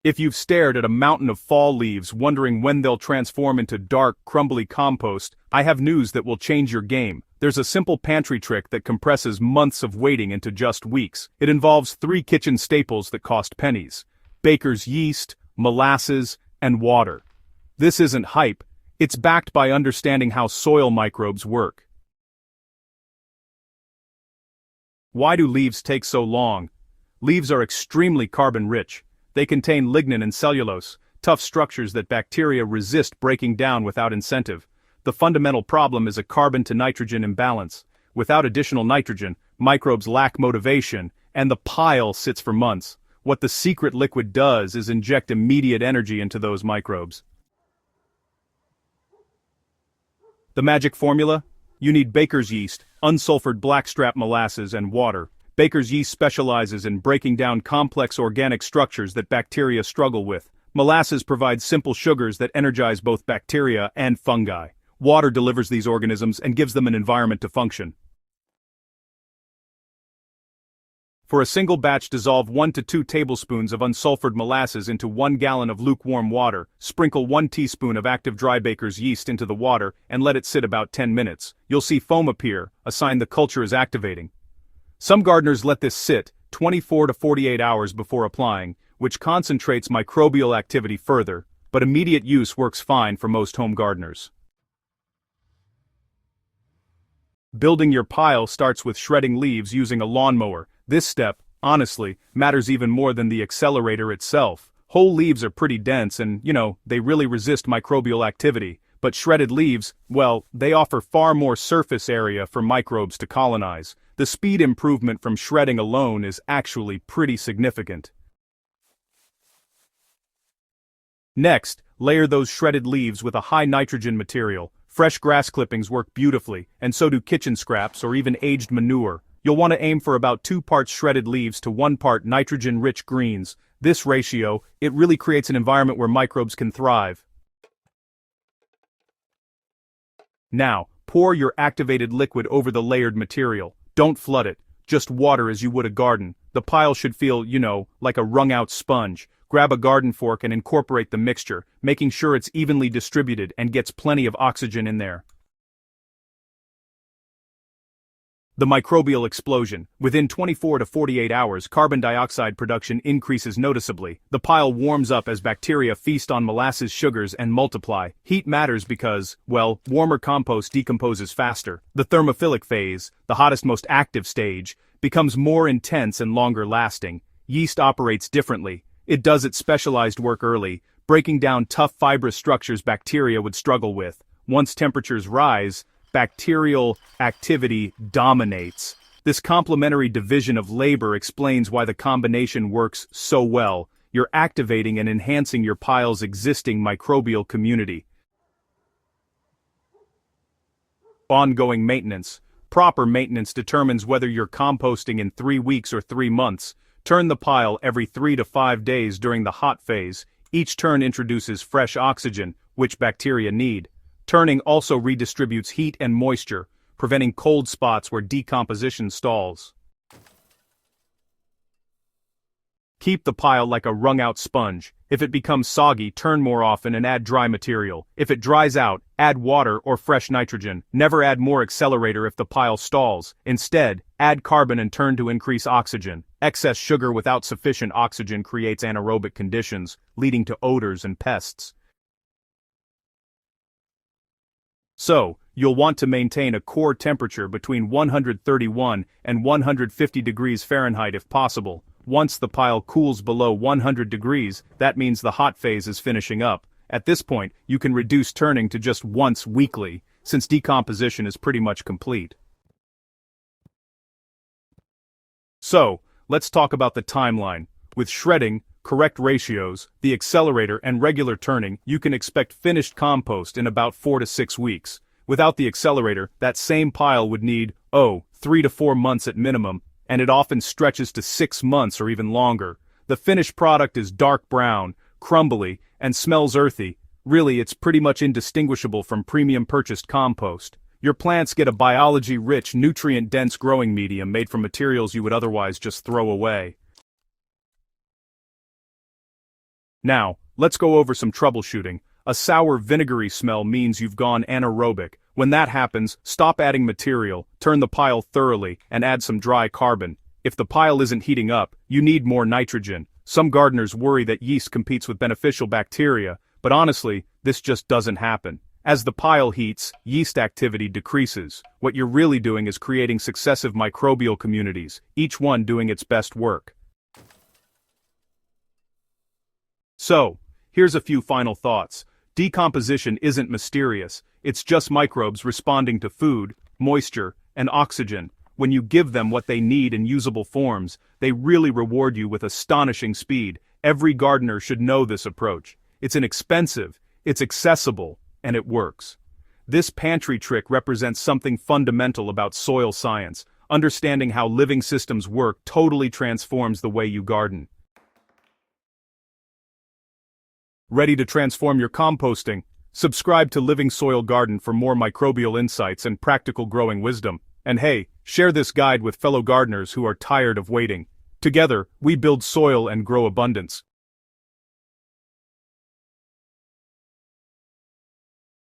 If you've stared at a mountain of fall leaves wondering when they'll transform into dark, crumbly compost, I have news that will change your game. There's a simple pantry trick that compresses months of waiting into just weeks. It involves 3 kitchen staples that cost pennies: baker's yeast, molasses, and water. This isn't hype, it's backed by understanding how soil microbes work. Why do leaves take so long? Leaves are extremely carbon-rich. They contain lignin and cellulose, tough structures that bacteria resist breaking down without incentive. The fundamental problem is a carbon-to-nitrogen imbalance. Without additional nitrogen, microbes lack motivation, and the pile sits for months. What the secret liquid does is inject immediate energy into those microbes. The magic formula? You need baker's yeast, unsulfured blackstrap molasses, and water. Baker's yeast specializes in breaking down complex organic structures that bacteria struggle with. Molasses provides simple sugars that energize both bacteria and fungi. Water delivers these organisms and gives them an environment to function. For a single batch, dissolve 1 to 2 tablespoons of unsulfured molasses into 1 gallon of lukewarm water, sprinkle 1 teaspoon of active dry baker's yeast into the water, and let it sit about 10 minutes. You'll see foam appear, a sign the culture is activating. Some gardeners let this sit 24 to 48 hours before applying, which concentrates microbial activity further, but immediate use works fine for most home gardeners. Building your pile starts with shredding leaves using a lawnmower. This step, honestly, matters even more than the accelerator itself. Whole leaves are pretty dense and, they really resist microbial activity, but shredded leaves, well, they offer far more surface area for microbes to colonize. The speed improvement from shredding alone is actually pretty significant. Next, layer those shredded leaves with a high nitrogen material. Fresh grass clippings work beautifully, and so do kitchen scraps or even aged manure. You'll want to aim for about 2 parts shredded leaves to 1 part nitrogen-rich greens. This ratio, it really creates an environment where microbes can thrive. Now, pour your activated liquid over the layered material. Don't flood it, just water as you would a garden. The pile should feel, like a wrung-out sponge. Grab a garden fork and incorporate the mixture, making sure it's evenly distributed and gets plenty of oxygen in there. The microbial explosion. Within 24 to 48 hours, carbon dioxide production increases noticeably. The pile warms up as bacteria feast on molasses sugars and multiply. Heat matters because, warmer compost decomposes faster. The thermophilic phase, the hottest, most active stage, becomes more intense and longer lasting. Yeast operates differently. It does its specialized work early, breaking down tough fibrous structures bacteria would struggle with. Once temperatures rise, bacterial activity dominates. This complementary division of labor explains why the combination works so well. You're activating and enhancing your pile's existing microbial community. Ongoing maintenance. Proper maintenance determines whether you're composting in 3 weeks or 3 months. Turn the pile every 3 to 5 days during the hot phase. Each turn introduces fresh oxygen, which bacteria need. Turning also redistributes heat and moisture, preventing cold spots where decomposition stalls. Keep the pile like a wrung-out sponge. If it becomes soggy, turn more often and add dry material. If it dries out, add water or fresh nitrogen. Never add more accelerator if the pile stalls. Instead, add carbon and turn to increase oxygen. Excess sugar without sufficient oxygen creates anaerobic conditions, leading to odors and pests. So, you'll want to maintain a core temperature between 131 and 150 degrees Fahrenheit if possible. Once the pile cools below 100 degrees, that means the hot phase is finishing up. At this point, you can reduce turning to just once weekly, since decomposition is pretty much complete. So, let's talk about the timeline. With shredding, correct ratios, the accelerator and regular turning, you can expect finished compost in about 4 to 6 weeks. Without the accelerator, that same pile would need, 3 to 4 months at minimum, and it often stretches to 6 months or even longer. The finished product is dark brown, crumbly, and smells earthy. Really, it's pretty much indistinguishable from premium purchased compost. Your plants get a biology-rich, nutrient-dense growing medium made from materials you would otherwise just throw away. Now, let's go over some troubleshooting. A sour vinegary smell means you've gone anaerobic. When that happens, stop adding material, turn the pile thoroughly, and add some dry carbon. If the pile isn't heating up, you need more nitrogen. Some gardeners worry that yeast competes with beneficial bacteria, but honestly, this just doesn't happen. As the pile heats, yeast activity decreases. What you're really doing is creating successive microbial communities, each one doing its best work. So, here's a few final thoughts. Decomposition isn't mysterious, it's just microbes responding to food, moisture, and oxygen. When you give them what they need in usable forms, they really reward you with astonishing speed. Every gardener should know this approach. It's inexpensive, it's accessible, and it works. This pantry trick represents something fundamental about soil science. Understanding how living systems work totally transforms the way you garden. Ready to transform your composting? Subscribe to Living Soil Garden for more microbial insights and practical growing wisdom. And hey, share this guide with fellow gardeners who are tired of waiting. Together, we build soil and grow abundance.